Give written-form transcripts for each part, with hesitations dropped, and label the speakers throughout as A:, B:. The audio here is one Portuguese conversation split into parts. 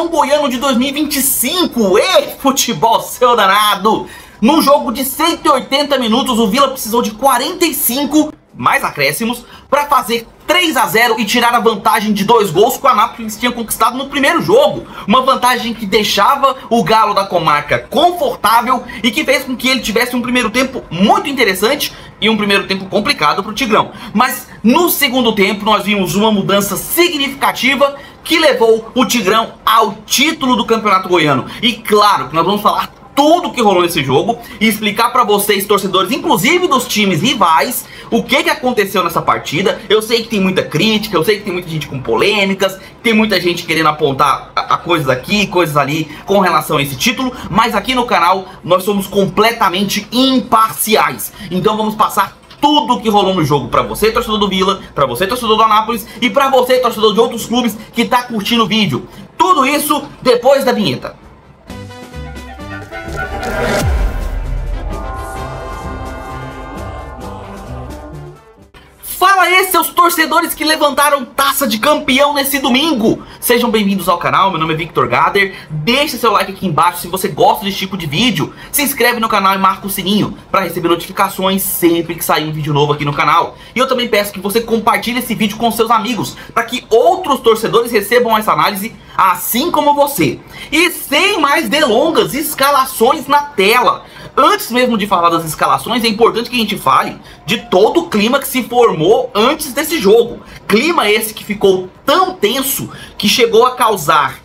A: Campeão Goiano de 2025, futebol seu danado! Num jogo de 180 minutos, o Vila precisou de 45, mais acréscimos, para fazer 3 a 0 e tirar a vantagem de 2 gols que o Anápolis tinha conquistado no primeiro jogo. Uma vantagem que deixava o Galo da Comarca confortável e que fez com que ele tivesse um primeiro tempo muito interessante e um primeiro tempo complicado para o Tigrão. Mas no segundo tempo nós vimos uma mudança significativa que levou o Tigrão ao título do Campeonato Goiano. E claro que nós vamos falar tudo que rolou nesse jogo e explicar pra vocês, torcedores, inclusive dos times rivais, o que aconteceu nessa partida. Eu sei que tem muita crítica, eu sei que tem muita gente com polêmicas, tem muita gente querendo apontar a coisas aqui, coisas ali com relação a esse título, mas aqui no canal nós somos completamente imparciais. Então vamos passar tudo o que rolou no jogo pra você, torcedor do Vila, pra você, torcedor do Anápolis, e pra você, torcedor de outros clubes que tá curtindo o vídeo. Tudo isso depois da vinheta. Fala aí, seus torcedores que levantaram taça de campeão nesse domingo! Sejam bem-vindos ao canal, meu nome é Victor Gader. Deixa seu like aqui embaixo se você gosta desse tipo de vídeo. Se inscreve no canal e marca o sininho para receber notificações sempre que sair um vídeo novo aqui no canal. E eu também peço que você compartilhe esse vídeo com seus amigos, para que outros torcedores recebam essa análise assim como você. E sem mais delongas, escalações na tela. Antes mesmo de falar das escalações, é importante que a gente fale de todo o clima que se formou antes desse jogo. Clima esse que ficou tão tenso que chegou a causar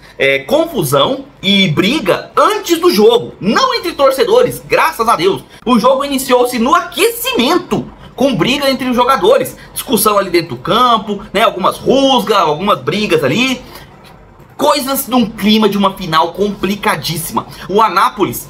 A: confusão e briga antes do jogo. Não entre torcedores, graças a Deus. O jogo iniciou-se no aquecimento, com briga entre os jogadores. Discussão ali dentro do campo, né, algumas rusgas, algumas brigas ali. Coisas num clima de uma final complicadíssima. O Anápolis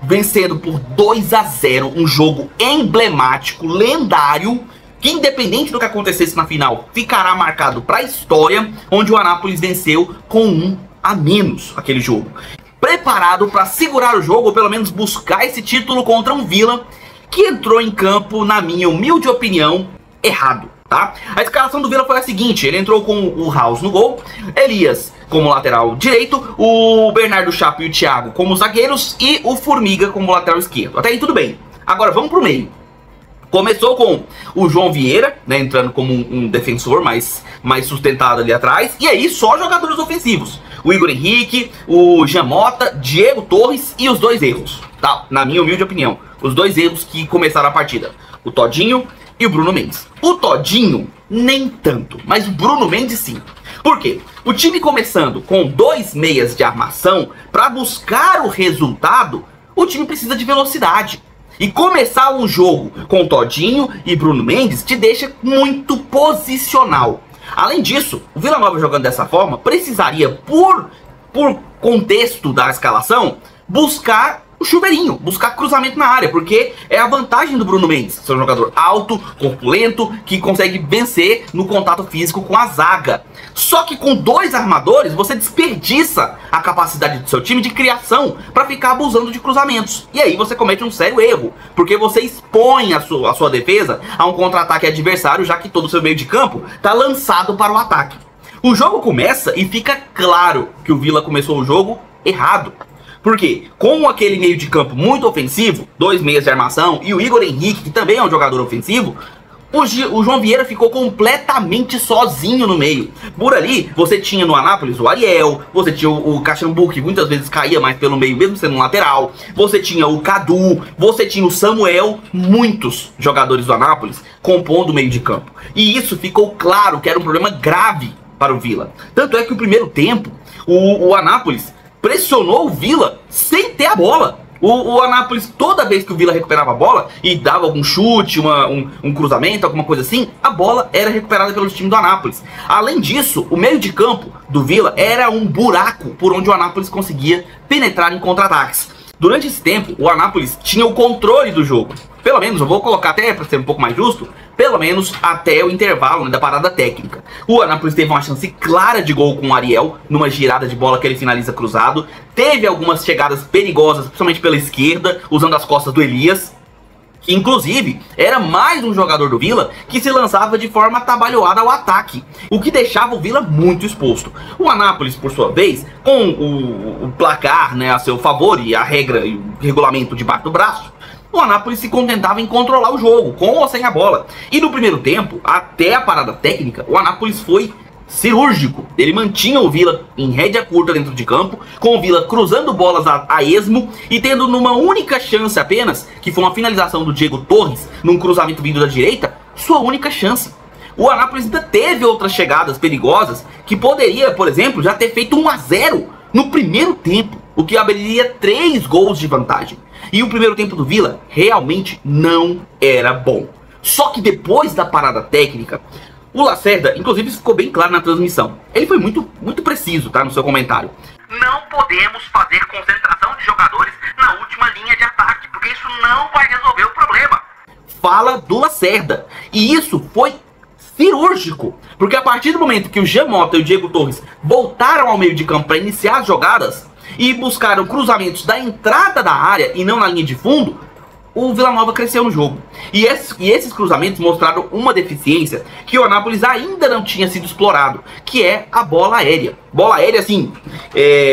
A: vencendo por 2 a 0, um jogo emblemático, lendário, que independente do que acontecesse na final, ficará marcado para a história, onde o Anápolis venceu com 1 a menos aquele jogo. Preparado para segurar o jogo, ou pelo menos buscar esse título contra um Vila, que entrou em campo, na minha humilde opinião, errado. Tá? A escalação do Vila foi a seguinte: ele entrou com o House no gol, Elias como lateral direito, o Bernardo Chapo e o Thiago como zagueiros e o Formiga como lateral esquerdo. Até aí tudo bem. Agora vamos pro meio. Começou com o João Vieira, né, entrando como um defensor mais sustentado ali atrás. E aí só jogadores ofensivos: o Igor Henrique, o Jamota, Diego Torres e os 2 erros, tá? Na minha humilde opinião, os 2 erros que começaram a partida: o Todinho e o Bruno Mendes. O Todinho nem tanto, mas o Bruno Mendes sim. Por quê? O time começando com 2 meias de armação, para buscar o resultado, o time precisa de velocidade. E começar um jogo com Todinho e Bruno Mendes te deixa muito posicional. Além disso, o Vila Nova jogando dessa forma precisaria, por contexto da escalação, buscar o chuveirinho, buscar cruzamento na área, porque é a vantagem do Bruno Mendes, ser um jogador alto, corpulento, que consegue vencer no contato físico com a zaga. Só que com 2 armadores você desperdiça a capacidade do seu time de criação para ficar abusando de cruzamentos. E aí você comete um sério erro, porque você expõe a sua defesa a um contra-ataque adversário, já que todo o seu meio de campo está lançado para o ataque. O jogo começa e fica claro que o Vila começou o jogo errado. Porque com aquele meio de campo muito ofensivo, 2 meias de armação e o Igor Henrique, que também é um jogador ofensivo, o João Vieira ficou completamente sozinho no meio. Por ali, você tinha no Anápolis o Ariel, você tinha o Caxambu, que muitas vezes caía mais pelo meio, mesmo sendo um lateral, você tinha o Cadu, você tinha o Samuel, muitos jogadores do Anápolis compondo o meio de campo. E isso ficou claro que era um problema grave para o Vila. Tanto é que o primeiro tempo, o Anápolis pressionou o Vila sem ter a bola. O Anápolis, toda vez que o Vila recuperava a bola e dava algum chute, um cruzamento, alguma coisa assim, a bola era recuperada pelo time do Anápolis. Além disso, o meio de campo do Vila era um buraco por onde o Anápolis conseguia penetrar em contra-ataques. Durante esse tempo, o Anápolis tinha o controle do jogo. Pelo menos, eu vou colocar até para ser um pouco mais justo, pelo menos até o intervalo, né, da parada técnica. O Anápolis teve uma chance clara de gol com o Ariel, numa girada de bola que ele finaliza cruzado. Teve algumas chegadas perigosas, principalmente pela esquerda, usando as costas do Elias. que inclusive era mais um jogador do Vila que se lançava de forma atabalhoada ao ataque, o que deixava o Vila muito exposto. O Anápolis, por sua vez, com o placar, né, a seu favor e a regra e o regulamento debaixo do braço, o Anápolis se contentava em controlar o jogo, com ou sem a bola. E no primeiro tempo, até a parada técnica, o Anápolis foi cirúrgico. Ele mantinha o Vila em rédea curta dentro de campo, com o Vila cruzando bolas a esmo e tendo numa única chance apenas, que foi uma finalização do Diego Torres, num cruzamento vindo da direita, sua única chance. O Anápolis ainda teve outras chegadas perigosas, que poderia, por exemplo, já ter feito 1 a 0 no primeiro tempo, o que abriria 3 gols de vantagem. E o primeiro tempo do Vila realmente não era bom. Só que depois da parada técnica, o Lacerda, inclusive isso ficou bem claro na transmissão, ele foi muito preciso, tá, no seu comentário. Não podemos fazer concentração de jogadores na última linha de ataque, porque isso não vai resolver o problema. Fala do Lacerda. E isso foi cirúrgico, porque a partir do momento que o Jean Mota e o Diego Torres voltaram ao meio de campo para iniciar as jogadas e buscaram cruzamentos da entrada da área e não na linha de fundo, o Vila Nova cresceu no jogo. E esses cruzamentos mostraram uma deficiência que o Anápolis ainda não tinha sido explorado, que é a bola aérea. Bola aérea, assim,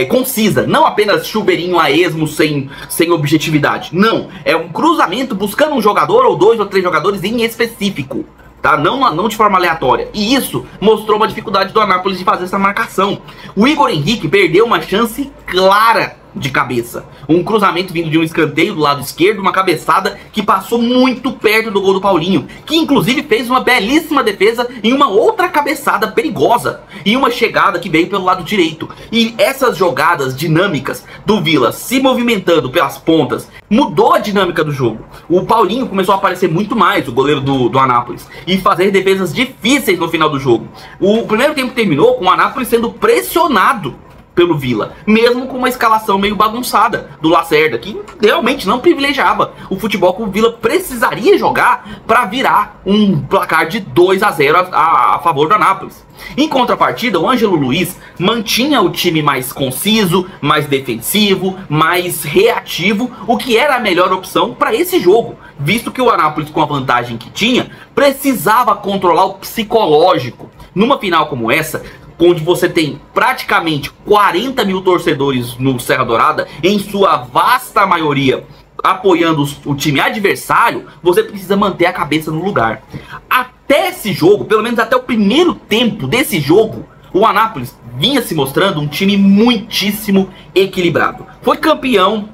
A: concisa, não apenas chuveirinho a esmo sem objetividade. Não, é um cruzamento buscando um jogador ou 2 ou 3 jogadores em específico, tá? Não de forma aleatória. E isso mostrou uma dificuldade do Anápolis de fazer essa marcação. O Igor Henrique perdeu uma chance clara de cabeça. Um cruzamento vindo de um escanteio do lado esquerdo, uma cabeçada que passou muito perto do gol do Paulinho, que inclusive fez uma belíssima defesa em uma outra cabeçada perigosa, e uma chegada que veio pelo lado direito. E essas jogadas dinâmicas do Vila se movimentando pelas pontas mudou a dinâmica do jogo. O Paulinho começou a aparecer muito mais, o goleiro do Anápolis, e fazer defesas difíceis no final do jogo. O primeiro tempo terminou com o Anápolis sendo pressionado pelo Vila, mesmo com uma escalação meio bagunçada do Lacerda, que realmente não privilegiava o futebol que o Vila precisaria jogar para virar um placar de 2 a 0 a favor do Anápolis. Em contrapartida, o Ângelo Luiz mantinha o time mais conciso, mais defensivo, mais reativo, o que era a melhor opção para esse jogo, visto que o Anápolis, com a vantagem que tinha, precisava controlar o psicológico. Numa final como essa, onde você tem praticamente 40 mil torcedores no Serra Dourada, em sua vasta maioria apoiando o time adversário, você precisa manter a cabeça no lugar. Até esse jogo, pelo menos até o primeiro tempo desse jogo, o Anápolis vinha se mostrando um time muitíssimo equilibrado. Foi campeão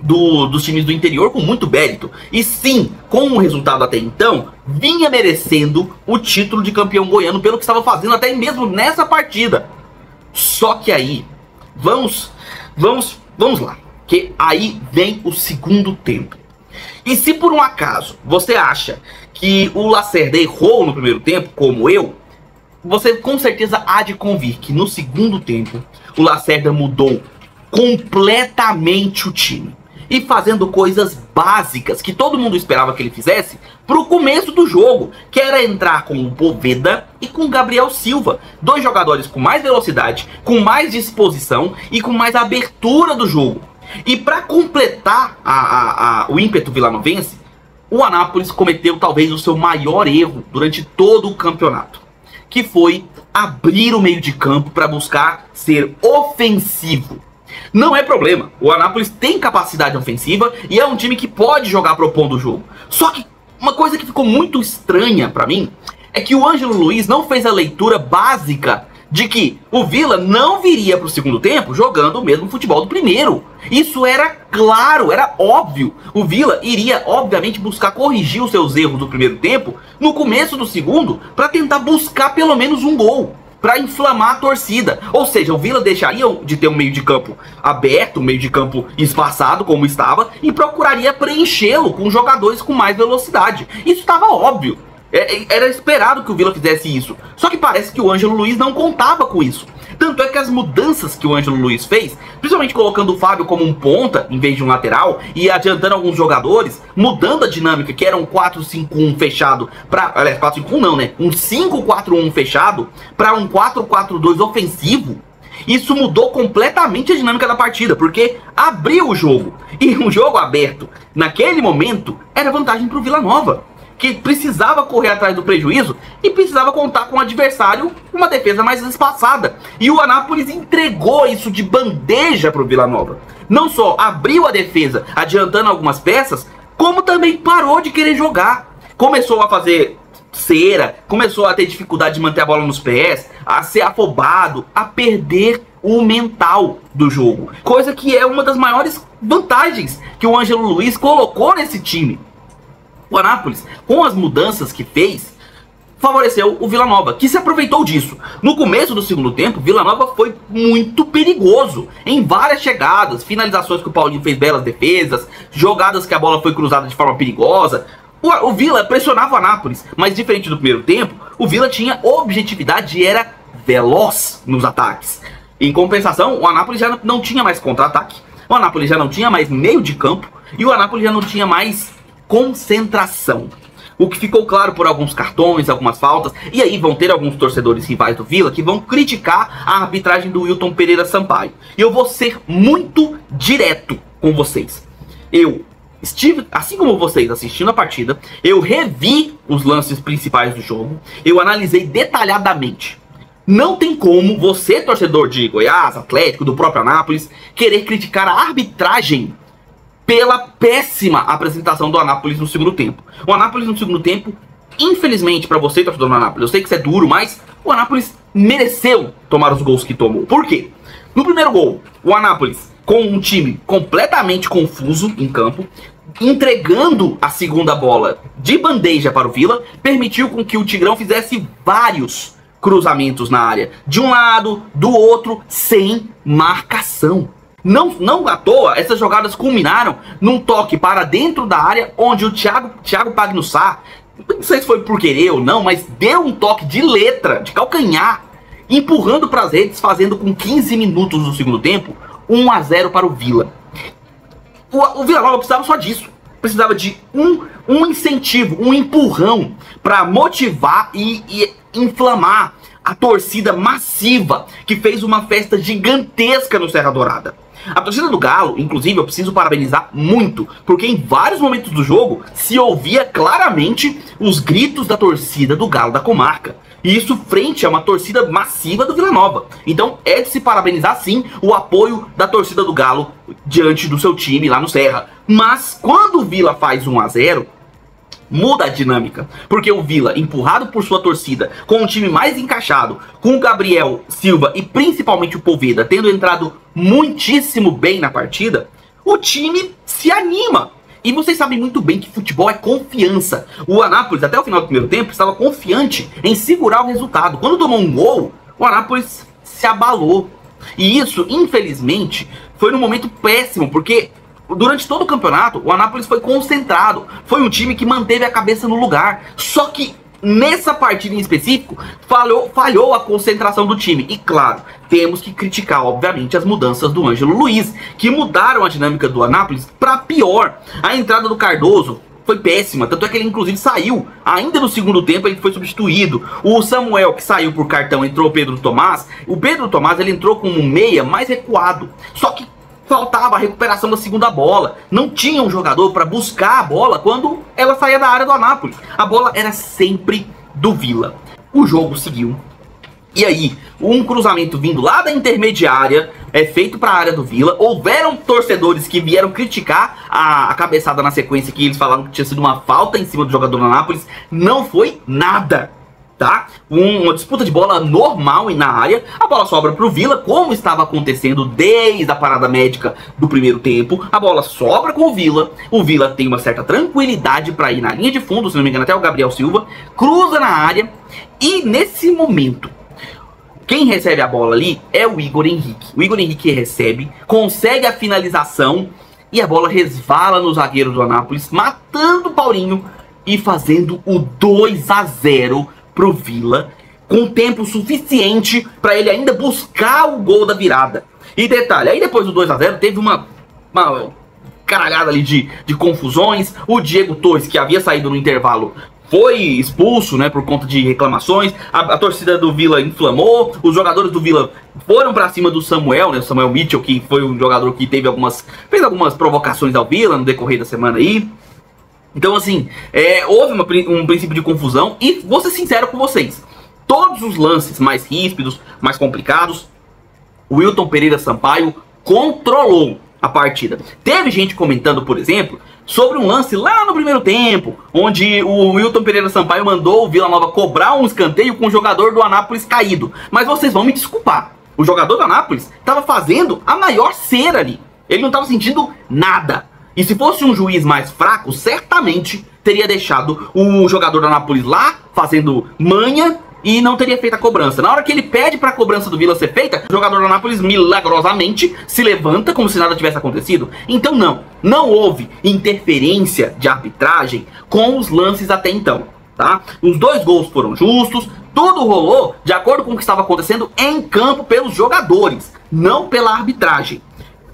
A: dos times do interior com muito mérito. E sim, com o resultado até então, vinha merecendo o título de campeão goiano pelo que estava fazendo até mesmo nessa partida. Só que aí, vamos lá, que aí vem o segundo tempo. E se por um acaso você acha que o Lacerda errou no primeiro tempo, como eu, você com certeza há de convir que no segundo tempo o Lacerda mudou completamente o time, e fazendo coisas básicas que todo mundo esperava que ele fizesse pro começo do jogo, que era entrar com o Poveda e com o Gabriel Silva, 2 jogadores com mais velocidade, com mais disposição e com mais abertura do jogo. E para completar o ímpeto vilanovense, o Anápolis cometeu talvez o seu maior erro durante todo o campeonato, que foi abrir o meio de campo para buscar ser ofensivo. Não é problema, o Anápolis tem capacidade ofensiva e é um time que pode jogar propondo o jogo. Só que uma coisa que ficou muito estranha pra mim é que o Ângelo Luiz não fez a leitura básica de que o Vila não viria pro segundo tempo jogando o mesmo futebol do primeiro. Isso era claro, era óbvio. O Vila iria, obviamente, buscar corrigir os seus erros do primeiro tempo no começo do segundo para tentar buscar pelo menos um gol, para inflamar a torcida. Ou seja, o Vila deixaria de ter um meio de campo aberto, um meio de campo espaçado como estava, e procuraria preenchê-lo com jogadores com mais velocidade. Isso estava óbvio. Era esperado que o Vila fizesse isso. Só que parece que o Ângelo Luiz não contava com isso. Tanto é que as mudanças que o Ângelo Luiz fez, principalmente colocando o Fábio como um ponta em vez de um lateral e adiantando alguns jogadores, mudando a dinâmica, que era um 4-5-1 fechado para, aliás, 4-5-1 não, né? Um 5-4-1 fechado para um 4-4-2 ofensivo. Isso mudou completamente a dinâmica da partida, porque abriu o jogo. E um jogo aberto, naquele momento, era vantagem para o Vila Nova, que precisava correr atrás do prejuízo e precisava contar com um adversário com uma defesa mais espaçada. E o Anápolis entregou isso de bandeja para o Vila Nova. Não só abriu a defesa adiantando algumas peças, como também parou de querer jogar. Começou a fazer cera, começou a ter dificuldade de manter a bola nos pés, a ser afobado, a perder o mental do jogo. Coisa que é uma das maiores vantagens que o Ângelo Luiz colocou nesse time. O Anápolis, com as mudanças que fez, favoreceu o Vila Nova, que se aproveitou disso. No começo do segundo tempo, o Vila Nova foi muito perigoso em várias chegadas, finalizações que o Paulinho fez belas defesas, jogadas que a bola foi cruzada de forma perigosa. O Vila pressionava o Anápolis, mas diferente do primeiro tempo, o Vila tinha objetividade e era veloz nos ataques. Em compensação, o Anápolis já não tinha mais contra-ataque, o Anápolis já não tinha mais meio de campo e o Anápolis já não tinha mais concentração. O que ficou claro por alguns cartões, algumas faltas, e aí vão ter alguns torcedores rivais do Vila que vão criticar a arbitragem do Wilton Pereira Sampaio. E eu vou ser muito direto com vocês. Eu estive, assim como vocês, assistindo a partida, eu revi os lances principais do jogo, eu analisei detalhadamente. Não tem como você, torcedor de Goiás, Atlético, do próprio Anápolis, querer criticar a arbitragem pela péssima apresentação do Anápolis no segundo tempo. O Anápolis no segundo tempo, infelizmente para você, torcedor do Anápolis, eu sei que isso é duro, mas o Anápolis mereceu tomar os gols que tomou. Por quê? No primeiro gol, o Anápolis, com um time completamente confuso em campo, entregando a segunda bola de bandeja para o Vila, permitiu com que o Tigrão fizesse vários cruzamentos na área, de um lado, do outro, sem marcação. Não à toa, essas jogadas culminaram num toque para dentro da área, onde o Thiago Pagnussá, não sei se foi por querer ou não, mas deu um toque de letra, de calcanhar, empurrando para as redes, fazendo com 15 minutos do segundo tempo, 1-0 para o Vila. O Vila Nova precisava só disso. Precisava de um incentivo, um empurrão para motivar e inflamar a torcida massiva que fez uma festa gigantesca no Serra Dourada. A torcida do Galo, inclusive, eu preciso parabenizar muito, porque em vários momentos do jogo se ouvia claramente os gritos da torcida do Galo da comarca. E isso frente a uma torcida massiva do Vila Nova. Então é de se parabenizar sim o apoio da torcida do Galo diante do seu time lá no Serra. Mas quando o Vila faz 1-0, muda a dinâmica, porque o Vila, empurrado por sua torcida, com um time mais encaixado, com o Gabriel Silva e principalmente o Poveda tendo entrado muitíssimo bem na partida, o time se anima. E vocês sabem muito bem que futebol é confiança. O Anápolis, até o final do primeiro tempo, estava confiante em segurar o resultado. Quando tomou um gol, o Anápolis se abalou. E isso, infelizmente, foi num momento péssimo, porque durante todo o campeonato, o Anápolis foi concentrado. Foi um time que manteve a cabeça no lugar. Só que nessa partida em específico, falhou a concentração do time. E claro, temos que criticar, obviamente, as mudanças do Ângelo Luiz, que mudaram a dinâmica do Anápolis para pior. A entrada do Cardoso foi péssima, tanto é que ele inclusive saiu. Ainda no segundo tempo ele foi substituído. O Samuel, que saiu por cartão, entrou o Pedro Tomás. O Pedro Tomás ele entrou como um meia mais recuado. Só que faltava a recuperação da segunda bola. Não tinha um jogador para buscar a bola quando ela saía da área do Anápolis. A bola era sempre do Vila. O jogo seguiu. E aí, um cruzamento vindo lá da intermediária é feito para a área do Vila. Houveram torcedores que vieram criticar a cabeçada na sequência, que eles falaram que tinha sido uma falta em cima do jogador do Anápolis. Não foi nada, tá? Uma disputa de bola normal na área. A bola sobra pro Vila, como estava acontecendo desde a parada médica do primeiro tempo. A bola sobra com o Vila. O Vila tem uma certa tranquilidade para ir na linha de fundo, se não me engano até o Gabriel Silva. Cruza na área. E nesse momento, quem recebe a bola ali é o Igor Henrique. O Igor Henrique recebe, consegue a finalização e a bola resvala no zagueiro do Anápolis, matando o Paulinho e fazendo o 2-0 pro Vila, com tempo suficiente para ele ainda buscar o gol da virada. E detalhe, aí depois do 2-0 teve uma caralhada ali de confusões. O Diego Torres, que havia saído no intervalo, foi expulso, né, por conta de reclamações. A torcida do Vila inflamou, os jogadores do Vila foram pra cima do Samuel, né, o Samuel Mitchell, que foi um jogador que fez algumas provocações ao Vila no decorrer da semana aí. Então, assim, houve um princípio de confusão. E vou ser sincero com vocês, todos os lances mais ríspidos, mais complicados, o Wilton Pereira Sampaio controlou a partida. Teve gente comentando, por exemplo, sobre um lance lá no primeiro tempo, onde o Wilton Pereira Sampaio mandou o Vila Nova cobrar um escanteio com o jogador do Anápolis caído. Mas vocês vão me desculpar, o jogador do Anápolis estava fazendo a maior cera ali. Ele não estava sentindo nada. E se fosse um juiz mais fraco, certamente teria deixado o jogador do Anápolis lá, fazendo manha, e não teria feito a cobrança. Na hora que ele pede para a cobrança do Vila ser feita, o jogador do Anápolis milagrosamente se levanta como se nada tivesse acontecido. Então não houve interferência de arbitragem com os lances até então, tá? Os dois gols foram justos, tudo rolou de acordo com o que estava acontecendo em campo pelos jogadores, não pela arbitragem.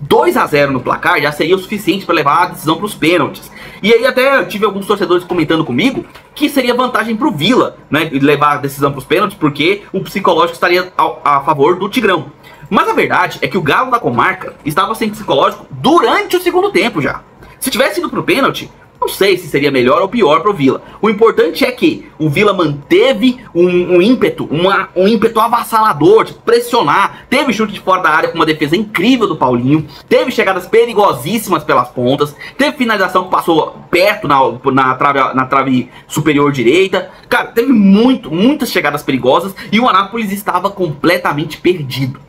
A: 2-0 no placar já seria o suficiente para levar a decisão para os pênaltis. E aí até tive alguns torcedores comentando comigo que seria vantagem para o Vila, né, levar a decisão para os pênaltis, porque o psicológico estaria a favor do Tigrão. Mas a verdade é que o Galo da Comarca estava sem psicológico durante o segundo tempo já. Se tivesse ido para o pênalti, não sei se seria melhor ou pior para o Vila. O importante é que o Vila manteve um ímpeto avassalador de pressionar. Teve chute de fora da área com uma defesa incrível do Paulinho. Teve chegadas perigosíssimas pelas pontas. Teve finalização que passou perto na trave superior direita. Cara, teve muitas chegadas perigosas e o Anápolis estava completamente perdido.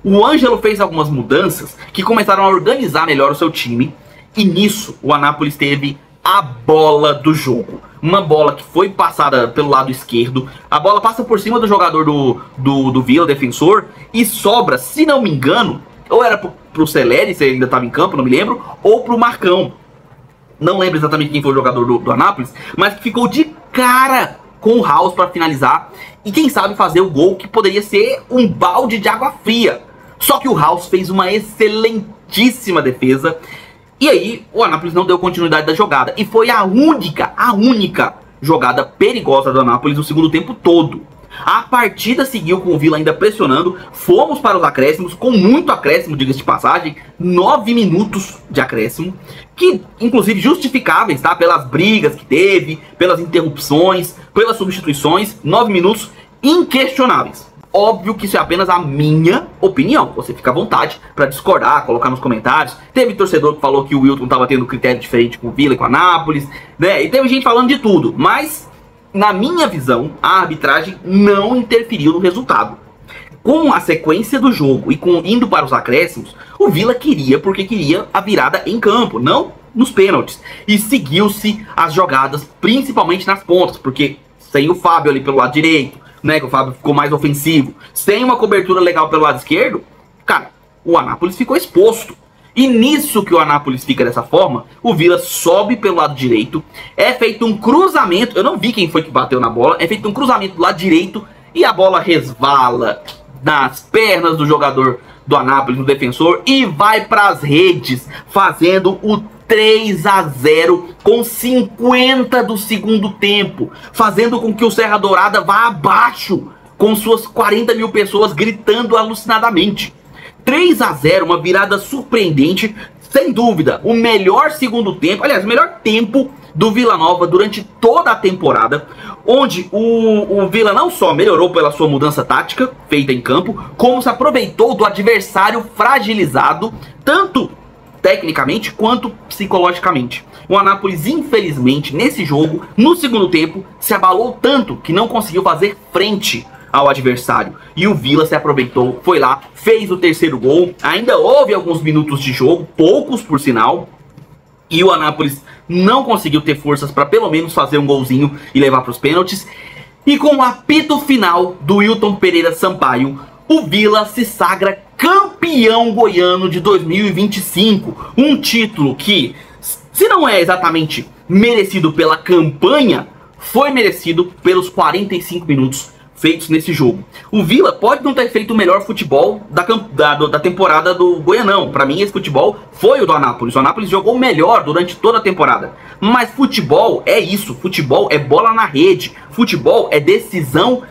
A: O Ângelo fez algumas mudanças que começaram a organizar melhor o seu time. E nisso o Anápolis teve a bola do jogo. Uma bola que foi passada pelo lado esquerdo. A bola passa por cima do jogador do Vila, defensor, e sobra, se não me engano, ou era pro Celeri, se ele ainda estava em campo, não me lembro, ou pro Marcão. Não lembro exatamente quem foi o jogador do Anápolis, mas que ficou de cara com o House para finalizar. E quem sabe fazer o gol que poderia ser um balde de água fria. Só que o House fez uma excelentíssima defesa. E aí, o Anápolis não deu continuidade da jogada. E foi a única jogada perigosa do Anápolis no segundo tempo todo. A partida seguiu com o Vila ainda pressionando. Fomos para os acréscimos, com muito acréscimo, diga-se de passagem. 9 minutos de acréscimo. Que, inclusive, justificáveis, tá? Pelas brigas que teve, pelas interrupções, pelas substituições. 9 minutos inquestionáveis. Óbvio que isso é apenas a minha opinião. Você fica à vontade para discordar, colocar nos comentários. Teve torcedor que falou que o Wilton estava tendo critério diferente com o Vila e com a Anápolis, né? E teve gente falando de tudo. Mas, na minha visão, a arbitragem não interferiu no resultado. Com a sequência do jogo e indo para os acréscimos, o Vila queria porque queria a virada em campo, não nos pênaltis. E seguiu-se as jogadas, principalmente nas pontas, porque sem o Fábio ali pelo lado direito, né, que o Fábio ficou mais ofensivo, sem uma cobertura legal pelo lado esquerdo, cara, o Anápolis ficou exposto. E nisso que o Anápolis fica dessa forma, o Vila sobe pelo lado direito, é feito um cruzamento, eu não vi quem foi que bateu na bola, é feito um cruzamento do lado direito e a bola resvala nas pernas do jogador do Anápolis, no defensor, e vai para as redes, fazendo o 3-0 com 50 do segundo tempo, fazendo com que o Serra Dourada vá abaixo, com suas 40 mil pessoas gritando alucinadamente. 3-0, uma virada surpreendente, sem dúvida, o melhor segundo tempo, aliás, o melhor tempo do Vila Nova durante toda a temporada, onde o Vila não só melhorou pela sua mudança tática, feita em campo, como se aproveitou do adversário fragilizado, tanto tecnicamente quanto psicologicamente. O Anápolis, infelizmente, nesse jogo, no segundo tempo, se abalou tanto que não conseguiu fazer frente ao adversário. E o Vila se aproveitou, foi lá, fez o terceiro gol. Ainda houve alguns minutos de jogo, poucos por sinal, e o Anápolis não conseguiu ter forças para pelo menos fazer um golzinho e levar para os pênaltis. E com o apito final do Wilton Pereira Sampaio, o Vila se sagra campeão goiano de 2025. Um título que, se não é exatamente merecido pela campanha, foi merecido pelos 45 minutos feitos nesse jogo. O Vila pode não ter feito o melhor futebol da temporada do Goianão. Para mim, esse futebol foi o do Anápolis. O Anápolis jogou melhor durante toda a temporada. Mas futebol é isso. Futebol é bola na rede. Futebol é decisão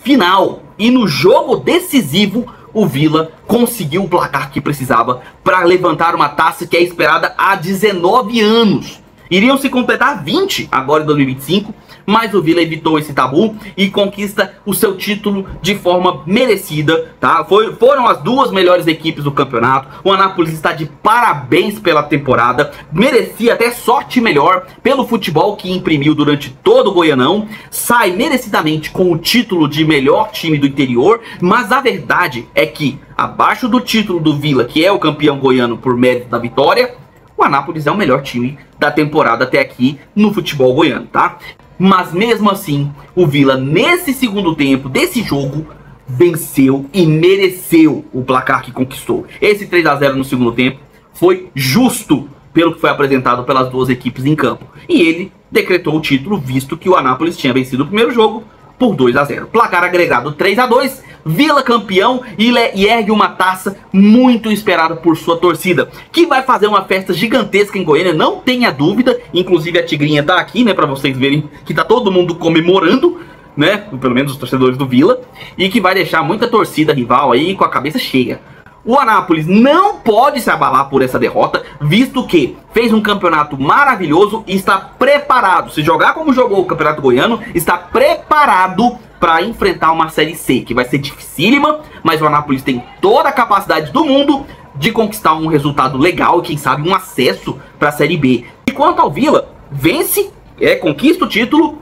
A: final. E no jogo decisivo, o Vila conseguiu o placar que precisava para levantar uma taça que é esperada há 19 anos. Iriam se completar 20 agora em 2025, mas o Vila evitou esse tabu e conquista o seu título de forma merecida, tá? Foram as duas melhores equipes do campeonato. O Anápolis está de parabéns pela temporada, merecia até sorte melhor pelo futebol que imprimiu durante todo o Goianão. Sai merecidamente com o título de melhor time do interior, mas a verdade é que, abaixo do título do Vila, que é o campeão goiano por mérito da vitória, o Anápolis é o melhor time da temporada até aqui no futebol goiano, tá? Mas mesmo assim, o Vila, nesse segundo tempo desse jogo, venceu e mereceu o placar que conquistou. Esse 3 a 0 no segundo tempo foi justo pelo que foi apresentado pelas duas equipes em campo. E ele decretou o título, visto que o Anápolis tinha vencido o primeiro jogo por 2 a 0. Placar agregado 3 a 2. Vila campeão e ergue uma taça muito esperada por sua torcida, que vai fazer uma festa gigantesca em Goiânia, não tenha dúvida. Inclusive a Tigrinha tá aqui, né, pra vocês verem que tá todo mundo comemorando, né, pelo menos os torcedores do Vila, e que vai deixar muita torcida rival aí com a cabeça cheia. O Anápolis não pode se abalar por essa derrota, visto que fez um campeonato maravilhoso e está preparado. Se jogar como jogou o Campeonato Goiano, está preparado para enfrentar uma Série C, que vai ser dificílima, mas o Anápolis tem toda a capacidade do mundo de conquistar um resultado legal e quem sabe um acesso para a Série B. E quanto ao Vila, vence, conquista o título,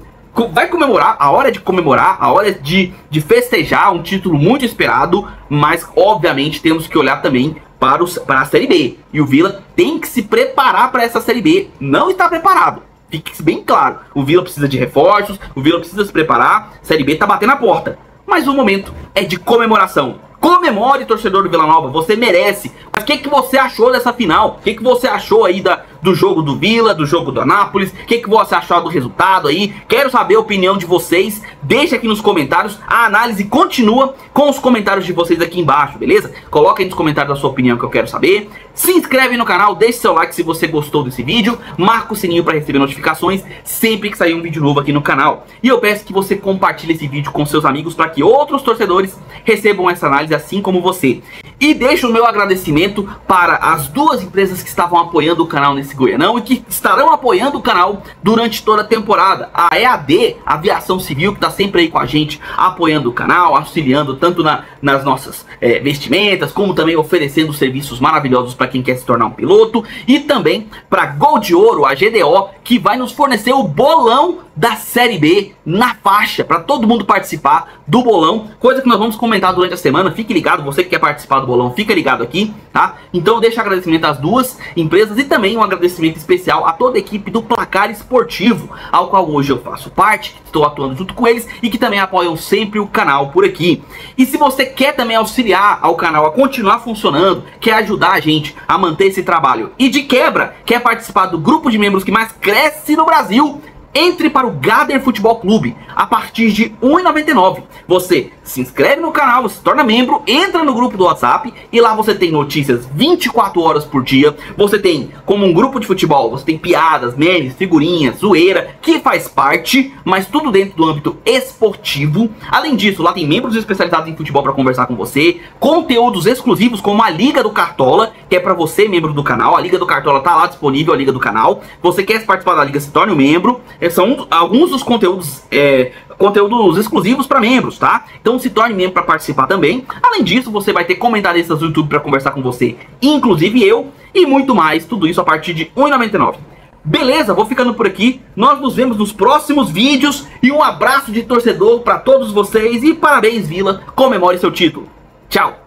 A: vai comemorar, a hora de comemorar, a hora de festejar um título muito esperado, mas obviamente temos que olhar também para a Série B. E o Vila tem que se preparar para essa Série B. Não está preparado. Fique bem claro, o Vila precisa de reforços, o Vila precisa se preparar, a Série B tá batendo a porta. Mas o momento é de comemoração. Comemore, torcedor do Vila Nova, você merece. Mas o que você achou dessa final? O que você achou aí do jogo do Vila, do jogo do Anápolis? O que você achou do resultado aí? Quero saber a opinião de vocês. Deixa aqui nos comentários. A análise continua com os comentários de vocês aqui embaixo, beleza? Coloca aí nos comentários a sua opinião que eu quero saber. Se inscreve no canal, deixe seu like se você gostou desse vídeo. Marca o sininho para receber notificações sempre que sair um vídeo novo aqui no canal. E eu peço que você compartilhe esse vídeo com seus amigos para que outros torcedores recebam essa análise assim como você. E deixo o meu agradecimento para as duas empresas que estavam apoiando o canal nesse Goianão e que estarão apoiando o canal durante toda a temporada. A EAD, Aviação Civil, que está sempre aí com a gente, apoiando o canal, auxiliando tanto nas nossas vestimentas, como também oferecendo serviços maravilhosos para quem quer se tornar um piloto. E também para Gol de Ouro, a GDO, que vai nos fornecer o bolão da Série B na faixa, para todo mundo participar do bolão, coisa que nós vamos comentar durante a semana. Fique ligado, você que quer participar do bolão, fica ligado aqui, tá? Então deixa agradecimento às duas empresas e também um agradecimento especial a toda a equipe do Placar Esportivo, ao qual hoje eu faço parte, estou atuando junto com eles e que também apoiam sempre o canal por aqui. E se você quer também auxiliar ao canal a continuar funcionando, quer ajudar a gente a manter esse trabalho e de quebra, quer participar do grupo de membros que mais cresce no Brasil, entre para o Gader Futebol Clube a partir de R$ 1,99. Você se inscreve no canal, você se torna membro, entra no grupo do WhatsApp e lá você tem notícias 24 horas por dia. Você tem, como um grupo de futebol, você tem piadas, memes, figurinhas, zoeira, que faz parte, mas tudo dentro do âmbito esportivo. Além disso, lá tem membros especializados em futebol para conversar com você, conteúdos exclusivos como a Liga do Cartola, que é para você, membro do canal. A Liga do Cartola tá lá disponível, a Liga do canal. Você quer participar da Liga, se torne um membro. São alguns dos conteúdos exclusivos para membros, tá? Então se torne membro para participar também. Além disso, você vai ter comentaristas do YouTube para conversar com você, inclusive eu, e muito mais. Tudo isso a partir de R$ 1,99. Beleza, vou ficando por aqui. Nós nos vemos nos próximos vídeos. E um abraço de torcedor para todos vocês. E parabéns, Vila. Comemore seu título. Tchau.